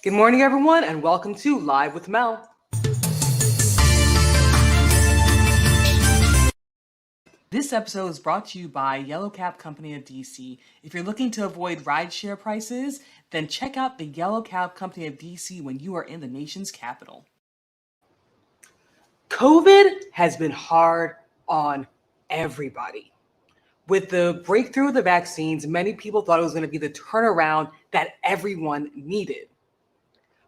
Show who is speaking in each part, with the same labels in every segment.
Speaker 1: Good morning, everyone, and welcome to Live with Mel. This episode is brought to you by Yellow Cab Company of DC. If you're looking to avoid rideshare prices, then check out the Yellow Cab Company of DC when you are in the nation's capital. COVID has been hard on everybody. With the breakthrough of the vaccines, many people thought it was going to be the turnaround that everyone needed.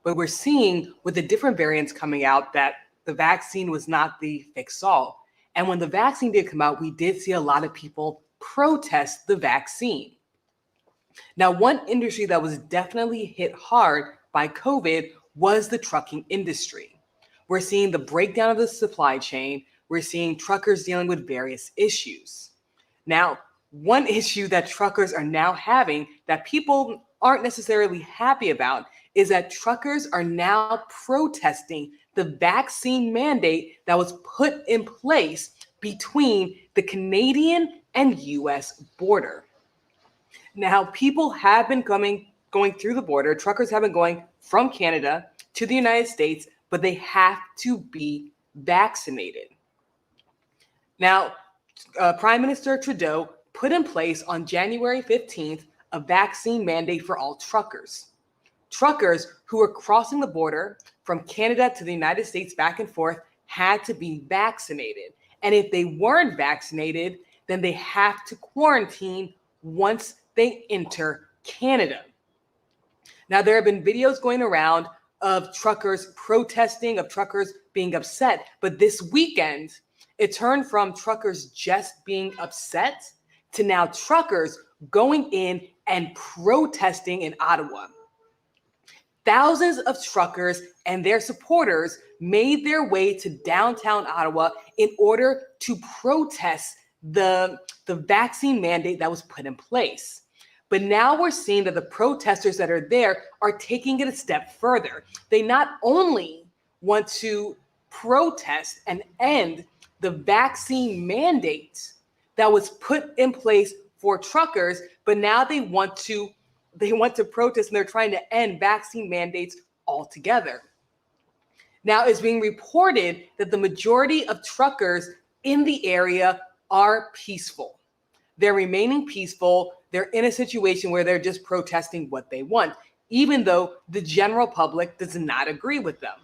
Speaker 1: But we're seeing with the different variants coming out that the vaccine was not the fix-all. And when the vaccine did come out, we did see a lot of people protest the vaccine. Now, one industry that was definitely hit hard by COVID was the trucking industry. We're seeing the breakdown of the supply chain. We're seeing truckers dealing with various issues. Now, one issue that truckers are now having that people aren't necessarily happy about is that truckers are now protesting the vaccine mandate that was put in place between the Canadian and US border. Now, people have been going through the border. Truckers have been going from Canada to the United States, but they have to be vaccinated. Now, Prime Minister Trudeau put in place on January 15th a vaccine mandate for all truckers. Truckers who were crossing the border from Canada to the United States back and forth had to be vaccinated. And if they weren't vaccinated, then they have to quarantine once they enter Canada. Now, there have been videos going around of truckers protesting, of truckers being upset. But this weekend, it turned from truckers just being upset to now truckers going in and protesting in Ottawa. Thousands of truckers and their supporters made their way to downtown Ottawa in order to protest the vaccine mandate that was put in place. But now we're seeing that the protesters that are there are taking it a step further. They not only want to protest and end the vaccine mandate that was put in place for truckers, but now they want to protest and they're trying to end vaccine mandates altogether. Now, it's being reported that the majority of truckers in the area are peaceful. They're remaining peaceful. They're in a situation where they're just protesting what they want, even though the general public does not agree with them.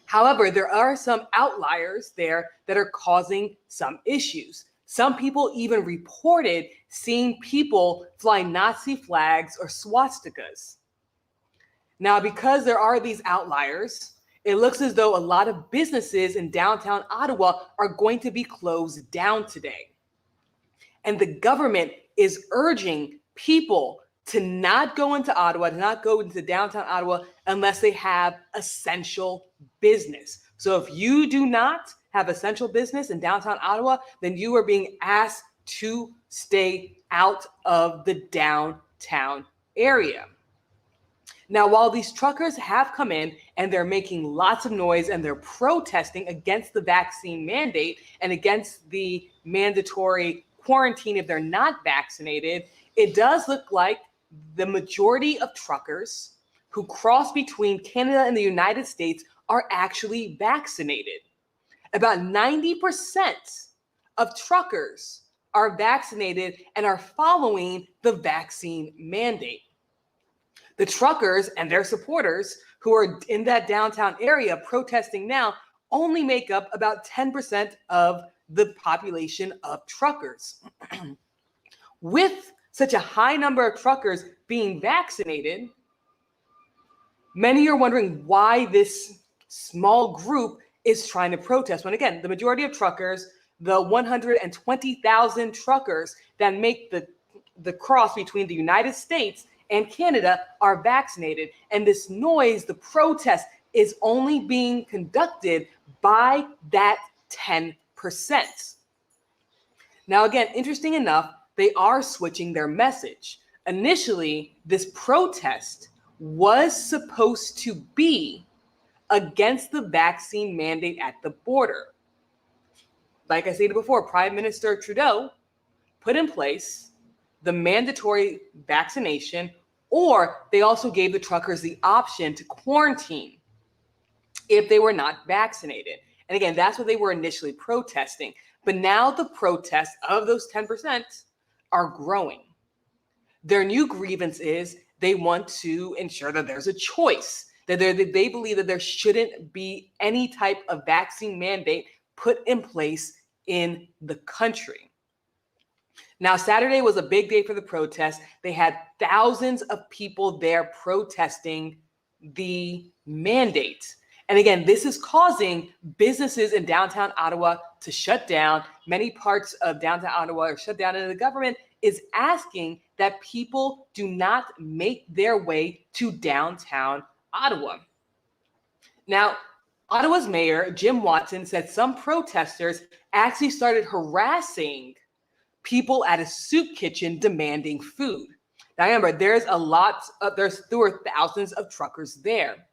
Speaker 1: However, there are some outliers there that are causing some issues. Some people even reported seeing people fly Nazi flags or swastikas. Now, because there are these outliers, it looks as though a lot of businesses in downtown Ottawa are going to be closed down today. And the government is urging people to not go into Ottawa, to not go into downtown Ottawa unless they have essential business. So if you do not have essential business in downtown Ottawa, then you are being asked to stay out of the downtown area. Now, while these truckers have come in and they're making lots of noise and they're protesting against the vaccine mandate and against the mandatory quarantine if they're not vaccinated, it does look like the majority of truckers who cross between Canada and the United States are actually vaccinated. About 90% of truckers are vaccinated and are following the vaccine mandate. The truckers and their supporters who are in that downtown area protesting now only make up about 10% of the population of truckers. With such a high number of truckers being vaccinated, many are wondering why this small group is trying to protest. When again, the majority of truckers, the 120,000 truckers that make the cross between the United States and Canada are vaccinated. And this noise, the protest, is only being conducted by that 10%. Now, again, interesting enough, they are switching their message. Initially, this protest was supposed to be against the vaccine mandate at the border. Like I stated before, Prime Minister Trudeau put in place the mandatory vaccination Or they also gave the truckers the option to quarantine if they were not vaccinated. And again, that's what they were initially protesting. But now the protests of those 10% are growing. Their new grievance is they want to ensure that there's a choice, that they believe that there shouldn't be any type of vaccine mandate put in place in the country. Now, Saturday was a big day for the protest. They had thousands of people there protesting the mandate. And again, this is causing businesses in downtown Ottawa to shut down. Many parts of downtown Ottawa are shut down, and the government is asking that people do not make their way to downtown Ottawa. Now, Ottawa's mayor, Jim Watson, said some protesters actually started harassing people at a soup kitchen demanding food. Now, remember, there were thousands of truckers there.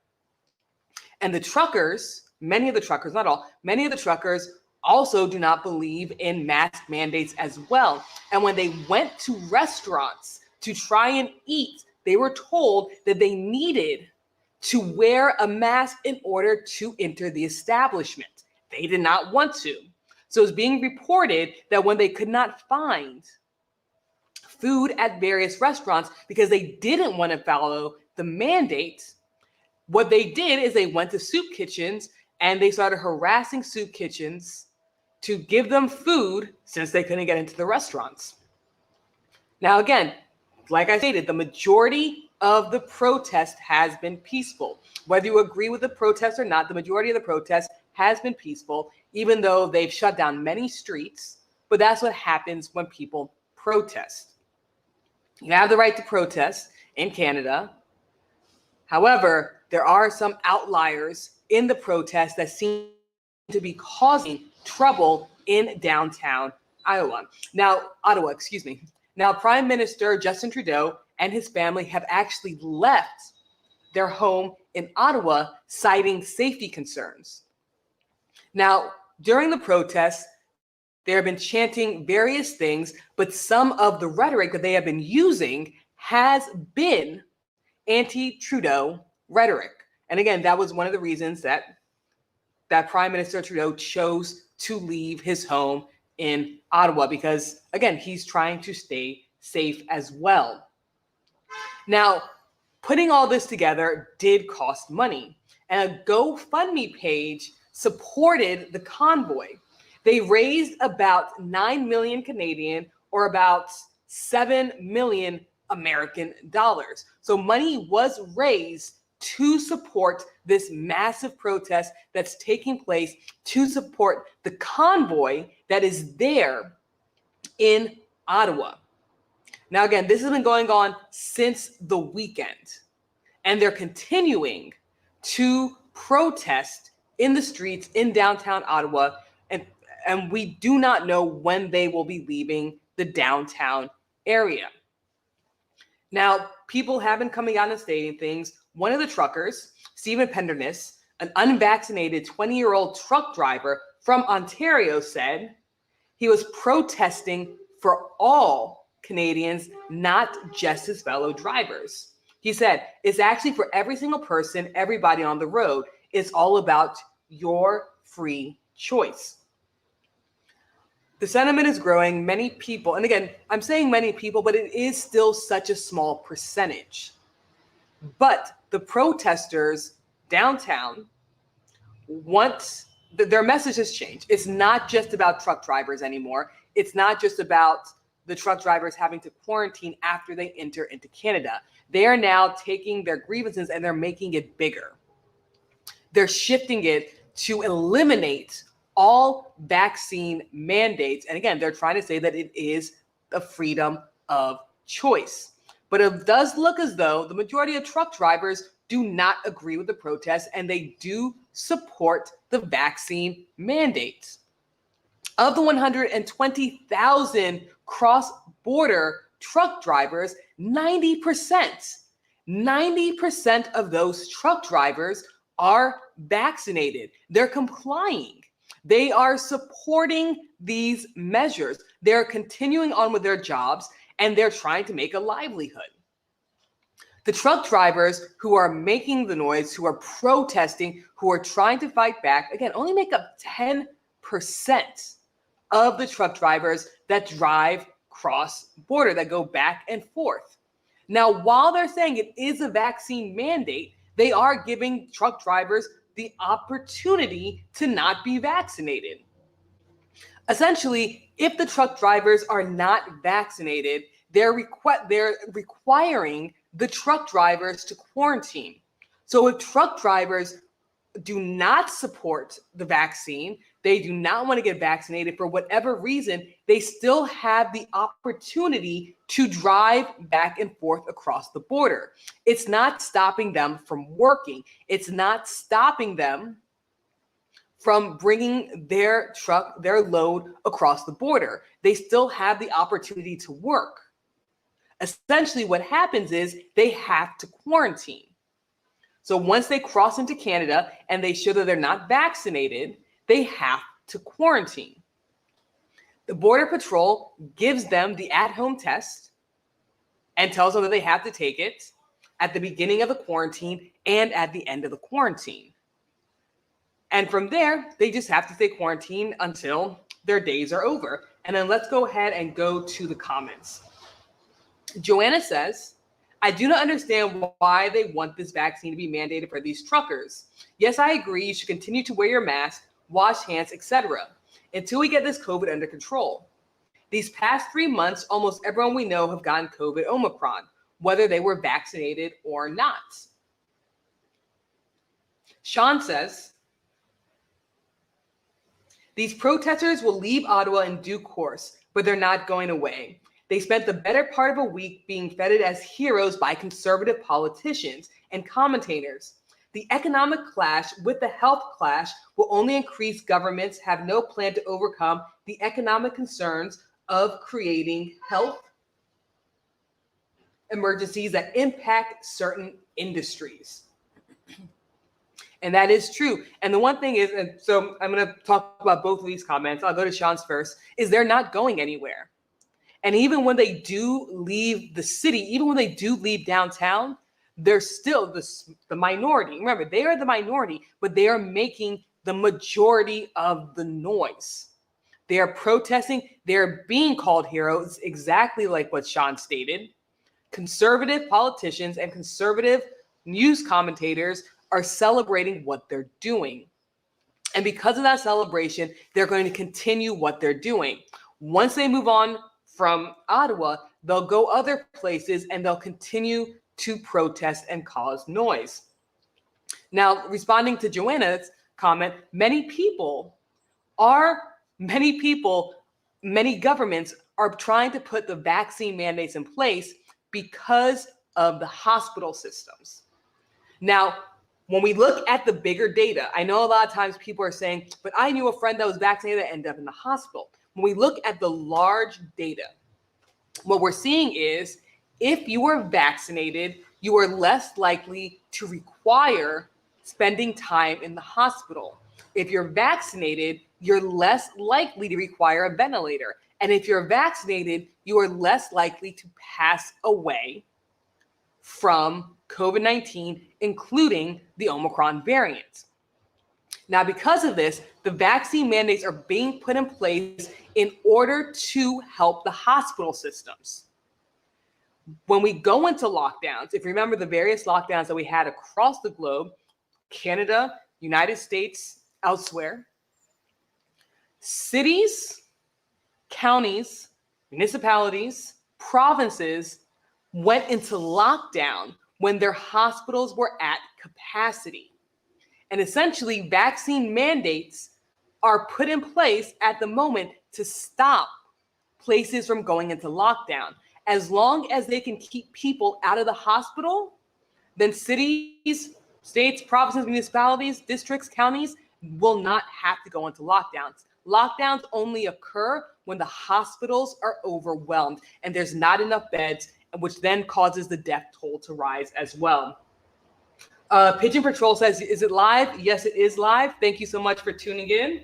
Speaker 1: And the truckers, many of the truckers, not all, many of the truckers also do not believe in mask mandates as well. And when they went to restaurants to try and eat, they were told that they needed to wear a mask in order to enter the establishment. They did not want to. So it's being reported that when they could not find food at various restaurants because they didn't want to follow the mandate, what they did is they went to soup kitchens and they started harassing soup kitchens to give them food since they couldn't get into the restaurants. Now, again, like I stated, the majority of the protest has been peaceful. Whether you agree with the protest or not, the majority of the protest has been peaceful, even though they've shut down many streets. But that's what happens when people protest. You have the right to protest in Canada. However, there are some outliers in the protest that seem to be causing trouble in downtown Ottawa. Now, Prime Minister Justin Trudeau and his family have actually left their home in Ottawa, citing safety concerns. Now, during the protests, they have been chanting various things, but some of the rhetoric that they have been using has been anti-Trudeau rhetoric. And again, that was one of the reasons that Prime Minister Trudeau chose to leave his home in Ottawa, because again, he's trying to stay safe as well. Now, putting all this together did cost money, and a GoFundMe page supported the convoy. They raised about 9 million Canadian, or about 7 million American dollars. So money was raised to support this massive protest that's taking place, to support the convoy that is there in Ottawa. Now, again, this has been going on since the weekend, and they're continuing to protest in the streets in downtown Ottawa, and we do not know when they will be leaving the downtown area. Now, people have been coming out and stating things. One of the truckers, Stephen Pendernis, an unvaccinated 20-year-old truck driver from Ontario, said he was protesting for all Canadians, not just his fellow drivers. He said, it's actually for every single person, everybody on the road. It's all about your free choice. The sentiment is growing. Many people, and again, I'm saying many people, but it is still such a small percentage. But the protesters downtown want, their message has changed. It's not just about truck drivers anymore. It's not just about the truck drivers having to quarantine after they enter into Canada. They are now taking their grievances and they're making it bigger. They're shifting it to eliminate all vaccine mandates. And again, they're trying to say that it is the freedom of choice. But it does look as though the majority of truck drivers do not agree with the protests, and they do support the vaccine mandates. Of the 120,000 cross-border truck drivers, 90% of those truck drivers are vaccinated. They're complying. They are supporting these measures. They're continuing on with their jobs, and they're trying to make a livelihood. The truck drivers who are making the noise, who are protesting, who are trying to fight back, again, only make up 10% of the truck drivers that drive cross border, that go back and forth. Now, while they're saying it is a vaccine mandate, they are giving truck drivers the opportunity to not be vaccinated. Essentially, if the truck drivers are not vaccinated, they're requiring the truck drivers to quarantine. So if truck drivers do not support the vaccine, they do not want to get vaccinated for whatever reason, they still have the opportunity to drive back and forth across the border. It's not stopping them from working. It's not stopping them from bringing their truck, their load across the border. They still have the opportunity to work. Essentially, what happens is they have to quarantine. So once they cross into Canada and they show that they're not vaccinated, they have to quarantine. The Border Patrol gives them the at-home test and tells them that they have to take it at the beginning of the quarantine and at the end of the quarantine. And from there, they just have to stay quarantined until their days are over. And then let's go ahead and go to the comments. Joanna says, I do not understand why they want this vaccine to be mandated for these truckers. Yes, I agree. You should continue to wear your mask, wash hands, etc. until we get this COVID under control. These past 3 months, almost everyone we know have gotten COVID Omicron, whether they were vaccinated or not. Sean says, these protesters will leave Ottawa in due course, but they're not going away. They spent the better part of a week being feted as heroes by conservative politicians and commentators. The economic clash with the health clash will only increase. Governments have no plan to overcome the economic concerns of creating health emergencies that impact certain industries. And that is true. And the one thing is, and so I'm going to talk about both of these comments. I'll go to Sean's first, is they're not going anywhere. And even when they do leave the city, even when they do leave downtown, they're still the minority. Remember, they are the minority, but they are making the majority of the noise. They are protesting. They're being called heroes, exactly like what Sean stated. Conservative politicians and conservative news commentators are celebrating what they're doing. And because of that celebration, they're going to continue what they're doing. Once they move on from Ottawa, they'll go other places and they'll continue to protest and cause noise. Now, responding to Joanna's comment, many governments are trying to put the vaccine mandates in place because of the hospital systems. Now, when we look at the bigger data, I know a lot of times people are saying, but I knew a friend that was vaccinated that ended up in the hospital. When we look at the large data, what we're seeing is if you are vaccinated, you are less likely to require spending time in the hospital. If you're vaccinated, you're less likely to require a ventilator. And if you're vaccinated, you are less likely to pass away from COVID-19, including the Omicron variant. Now, because of this, the vaccine mandates are being put in place in order to help the hospital systems. When we go into lockdowns, if you remember the various lockdowns that we had across the globe, Canada, United States, elsewhere, cities, counties, municipalities, provinces went into lockdown when their hospitals were at capacity. And essentially, vaccine mandates are put in place at the moment to stop places from going into lockdown. As long as they can keep people out of the hospital, then cities, states, provinces, municipalities, districts, counties will not have to go into lockdowns. Lockdowns only occur when the hospitals are overwhelmed and there's not enough beds, which then causes the death toll to rise as well. Pigeon Patrol says, is it live? Yes, it is live. Thank you so much for tuning in.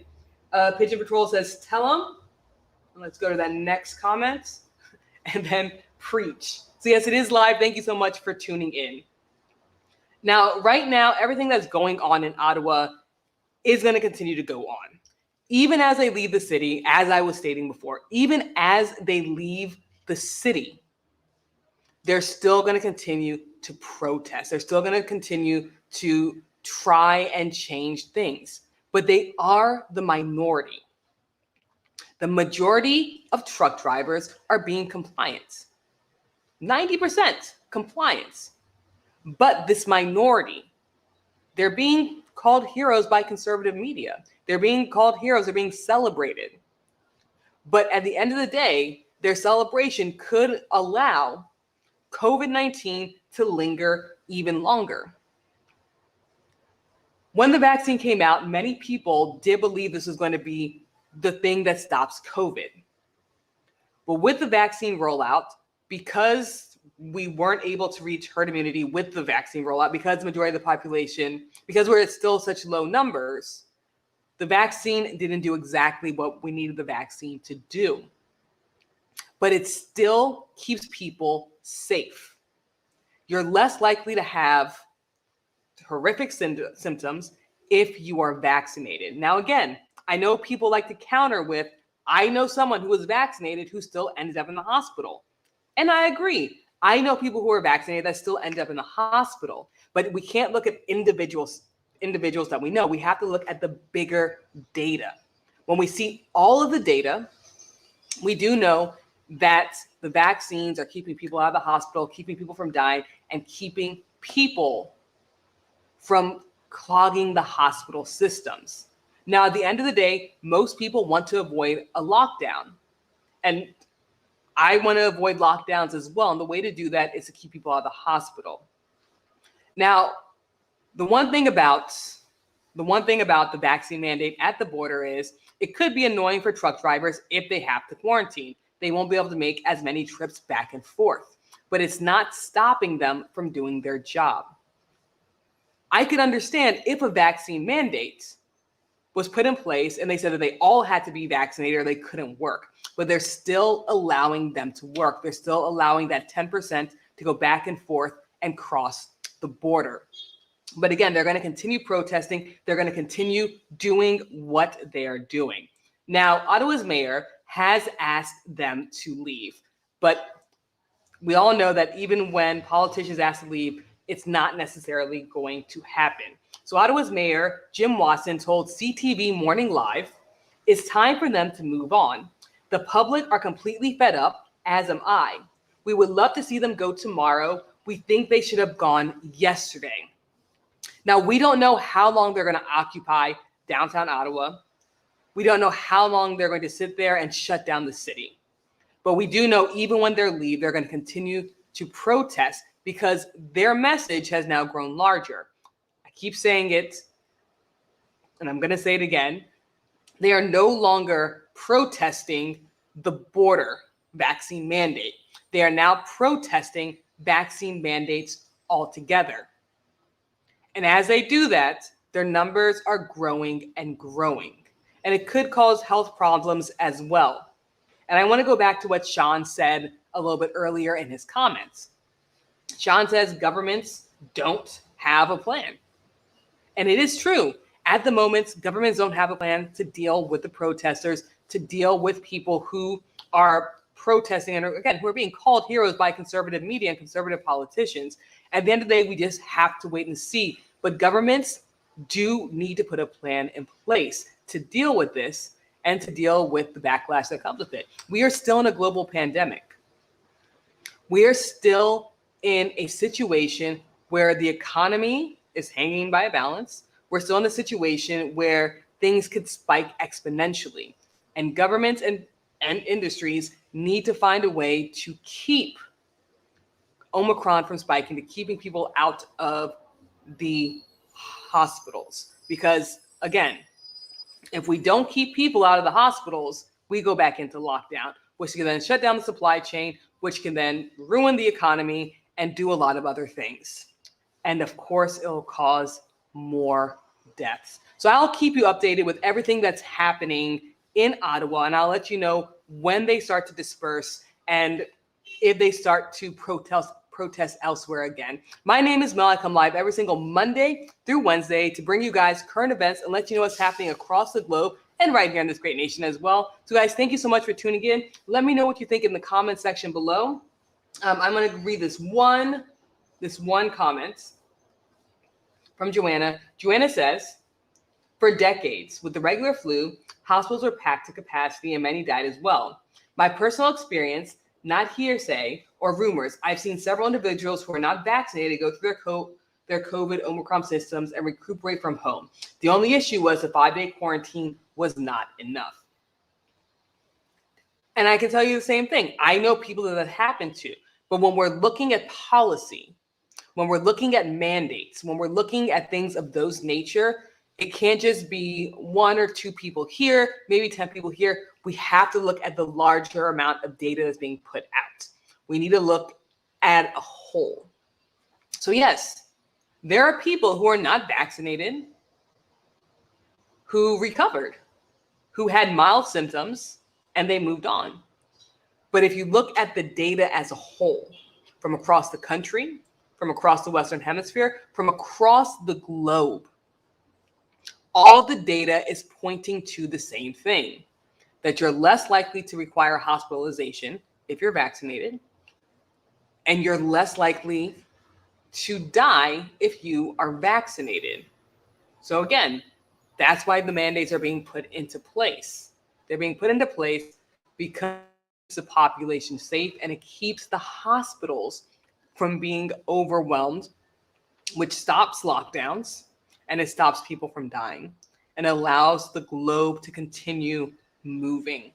Speaker 1: Pigeon Patrol says, tell them. Let's go to that next comment. And then preach. So yes, it is live. Thank you so much for tuning in. Now, right now, everything that's going on in Ottawa is going to continue to go on. Even as they leave the city, as I was stating before, even as they leave the city, they're still going to continue to protest. They're still going to continue to try and change things. But they are the minority. The majority of truck drivers are being compliant. 90% compliance. But this minority, they're being called heroes by conservative media. They're being called heroes. They're being celebrated. But at the end of the day, their celebration could allow COVID-19 to linger even longer. When the vaccine came out, many people did believe this was going to be the thing that stops COVID. But with the vaccine rollout, because we weren't able to reach herd immunity with the vaccine rollout, because the majority of the population, because we're at still such low numbers, the vaccine didn't do exactly what we needed the vaccine to do. But it still keeps people safe. You're less likely to have horrific symptoms if you are vaccinated. Now, again, I know people like to counter with, I know someone who was vaccinated who still ended up in the hospital. And I agree. I know people who are vaccinated that still end up in the hospital. But we can't look at individuals that we know. We have to look at the bigger data. When we see all of the data, we do know that the vaccines are keeping people out of the hospital, keeping people from dying, and keeping people from clogging the hospital systems. Now, at the end of the day, most people want to avoid a lockdown. And I want to avoid lockdowns as well. And the way to do that is to keep people out of the hospital. Now, the one thing about the vaccine mandate at the border is it could be annoying for truck drivers if they have to quarantine. They won't be able to make as many trips back and forth, but it's not stopping them from doing their job. I could understand if a vaccine mandate was put in place and they said that they all had to be vaccinated or they couldn't work, but they're still allowing them to work. They're still allowing that 10% to go back and forth and cross the border. But again, they're going to continue protesting. They're going to continue doing what they're doing. Now, Ottawa's mayor has asked them to leave, but we all know that even when politicians ask to leave, it's not necessarily going to happen. So Ottawa's mayor, Jim Watson, told CTV Morning Live, it's time for them to move on. The public are completely fed up, as am I. We would love to see them go tomorrow. We think they should have gone yesterday. Now, we don't know how long they're going to occupy downtown Ottawa. We don't know how long they're going to sit there and shut down the city. But we do know even when they leave, they're going to continue to protest because their message has now grown larger. I keep saying it, and I'm going to say it again. They are no longer protesting the border vaccine mandate. They are now protesting vaccine mandates altogether. And as they do that, their numbers are growing and growing. And it could cause health problems as well. And I want to go back to what Sean said a little bit earlier in his comments. Sean says governments don't have a plan. And it is true. At the moment, governments don't have a plan to deal with the protesters, to deal with people who are protesting and, again, who are being called heroes by conservative media and conservative politicians. At the end of the day, we just have to wait and see. But governments do need to put a plan in place to deal with this and to deal with the backlash that comes with it. We are still in a global pandemic. We are still in a situation where the economy is hanging by a balance. We're still in a situation where things could spike exponentially. And governments and industries need to find a way to keep Omicron from spiking, to keeping people out of the hospitals. Because, again, if we don't keep people out of the hospitals, we go back into lockdown, which can then shut down the supply chain, which can then ruin the economy and do a lot of other things. And of course, it'll cause more deaths. So I'll keep you updated with everything that's happening in Ottawa, and I'll let you know when they start to disperse and if they start to protest elsewhere again. My name is Mel. I come live every single Monday through Wednesday to bring you guys current events and let you know what's happening across the globe and right here in this great nation as well. So guys, thank you so much for tuning in. Let me know what you think in the comment section below. I'm going to read this one comment from Joanna. Joanna says, for decades, with the regular flu, hospitals were packed to capacity and many died as well. My personal experience, not hearsay or rumors, I've seen several individuals who are not vaccinated go through their COVID Omicron systems and recuperate from home. The only issue was the 5-day quarantine was not enough. And I can tell you the same thing. I know people that happened to, but when we're looking at policy, when we're looking at mandates, when we're looking at things of those nature, it can't just be 1 or 2 people here, maybe 10 people here. We have to look at the larger amount of data that's being put out. We need to look at a whole. So yes, there are people who are not vaccinated who recovered, who had mild symptoms, and they moved on. But if you look at the data as a whole, from across the country, from across the Western Hemisphere, from across the globe, all the data is pointing to the same thing, that you're less likely to require hospitalization if you're vaccinated, and you're less likely to die if you are vaccinated. So again, that's why the mandates are being put into place. They're being put into place because it keeps the population safe and it keeps the hospitals from being overwhelmed, which stops lockdowns and it stops people from dying and allows the globe to continue moving.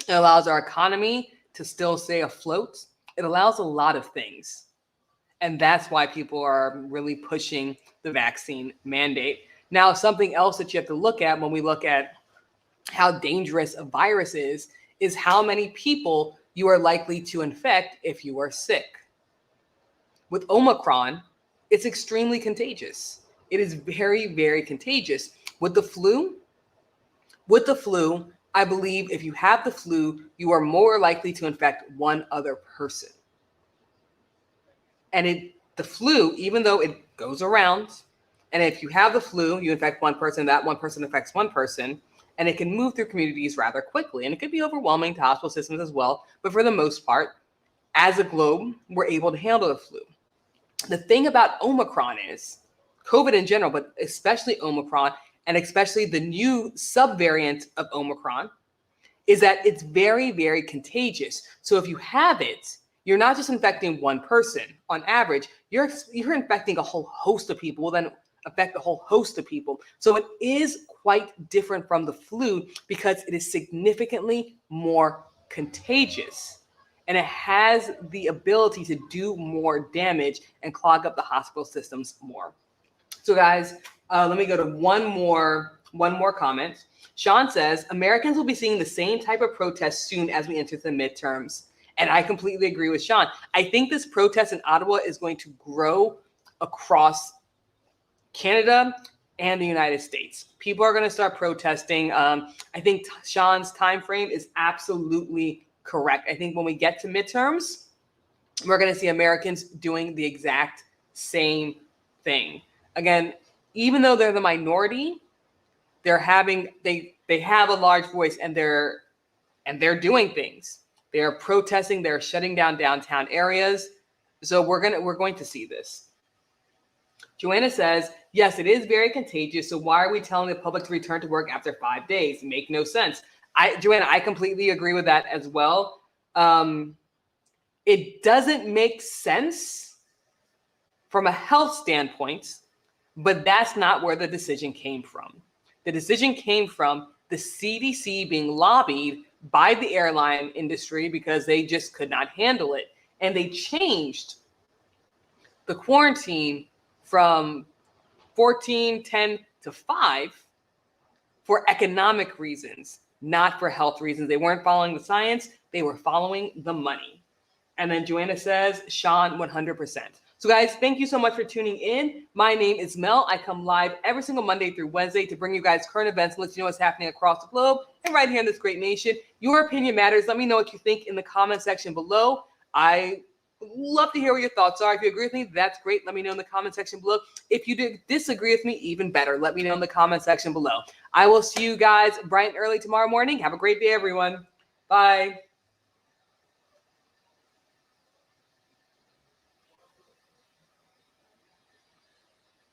Speaker 1: It allows our economy to still stay afloat. It allows a lot of things. And that's why people are really pushing the vaccine mandate. Now, something else that you have to look at when we look at how dangerous a virus is how many people you are likely to infect if you are sick. With Omicron, it's extremely contagious. It is very, very contagious. With the flu, I believe if you have the flu, you are more likely to infect one other person. And the flu, even though it goes around, and if you have the flu, you infect one person, that one person infects one person, and it can move through communities rather quickly. And it could be overwhelming to hospital systems as well. But for the most part, as a globe, we're able to handle the flu. The thing about Omicron is, COVID in general, but especially Omicron, and especially the new subvariant of Omicron, is that it's very, very contagious. So if you have it, you're not just infecting one person. On average, you're infecting a whole host of people, will then affect a whole host of people. So it is quite different from the flu because it is significantly more contagious. And it has the ability to do more damage and clog up the hospital systems more. So guys, let me go to one more comment. Sean says, Americans will be seeing the same type of protest soon as we enter the midterms. And I completely agree with Sean. I think this protest in Ottawa is going to grow across Canada and the United States. People are going to start protesting. I think Sean's time frame is absolutely correct. I think when we get to midterms, we're going to see Americans doing the exact same thing. Again, even though they're the minority, they have a large voice and they're doing things. They are protesting, they're shutting down downtown areas. So we're going to see this. Joanna says, yes, it is very contagious. So why are we telling the public to return to work after 5 days? Make no sense. Joanna, I completely agree with that as well. It doesn't make sense from a health standpoint, but that's not where the decision came from. The decision came from the CDC being lobbied by the airline industry because they just could not handle it. And they changed the quarantine from 14, 10 to 5 for economic reasons, not for health reasons. They weren't following the science. They were following the money. And then Joanna says, Sean, 100%. So guys, thank you so much for tuning in. My name is Mel. I come live every single Monday through Wednesday to bring you guys current events and let you know what's happening across the globe and right here in this great nation. Your opinion matters. Let me know what you think in the comment section below. I love to hear what your thoughts are. If you agree with me, that's great. Let me know in the comment section below. If you disagree with me, even better. Let me know in the comment section below. I will see you guys bright and early tomorrow morning. Have a great day, everyone. Bye.